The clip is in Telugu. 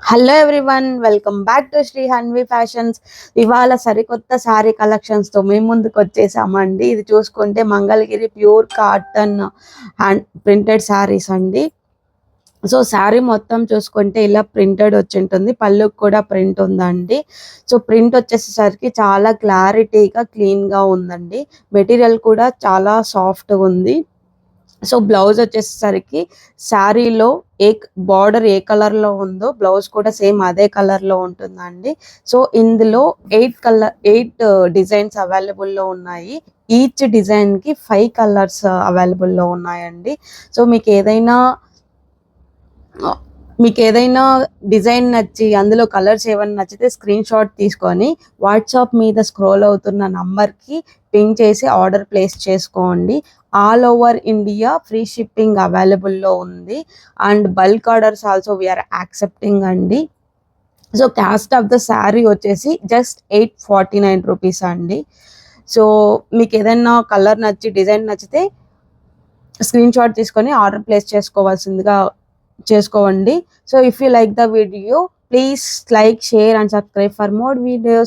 Hello everyone, welcome back to Shri Hanvi fashions. ఇవాళ సరికొత్త శారీ కలెక్షన్స్తో మేము ముందుకు వచ్చేసామండి. ఇది చూసుకుంటే Mangalagiri pure cotton hand printed saris అండి. సో శారీ మొత్తం చూసుకుంటే ఇలా ప్రింటెడ్ వచ్చి ఉంటుంది, పళ్ళుకి కూడా ప్రింట్ ఉందండి. సో ప్రింట్ వచ్చేసరికి చాలా క్లారిటీగా క్లీన్గా ఉందండి. మెటీరియల్ కూడా చాలా సాఫ్ట్గా ఉంది. సో బ్లౌజ్ వచ్చేసరికి శారీలో బార్డర్ ఏ కలర్ లో ఉందో బ్లౌజ్ కూడా సేమ్ అదే కలర్ లో ఉంటుందండి. సో ఇందులో 8 డిజైన్స్ అవైలబుల్ లో ఉన్నాయి. ఈచ్ డిజైన్ కి 5 కలర్స్ అవైలబుల్ లో ఉన్నాయండి. సో మీకు ఏదైనా డిజైన్ నచ్చి అందులో కలర్స్ ఏమైనా నచ్చితే స్క్రీన్ షాట్ తీసుకొని వాట్సాప్ మీద స్క్రోల్ అవుతున్న నంబర్కి పింక్ చేసి ఆర్డర్ ప్లేస్ చేసుకోండి. All over India free shipping అవైలబుల్లో ఉంది. And bulk orders also we're accepting అండి. So cost of the sari వచ్చేసి జస్ట్ 849 రూపీస్ అండి. సో మీకు ఏదైనా కలర్ నచ్చి డిజైన్ నచ్చితే స్క్రీన్ షాట్ తీసుకొని ఆర్డర్ ప్లేస్ చేసుకోండి. So if you like the video, please like, share and subscribe for more videos.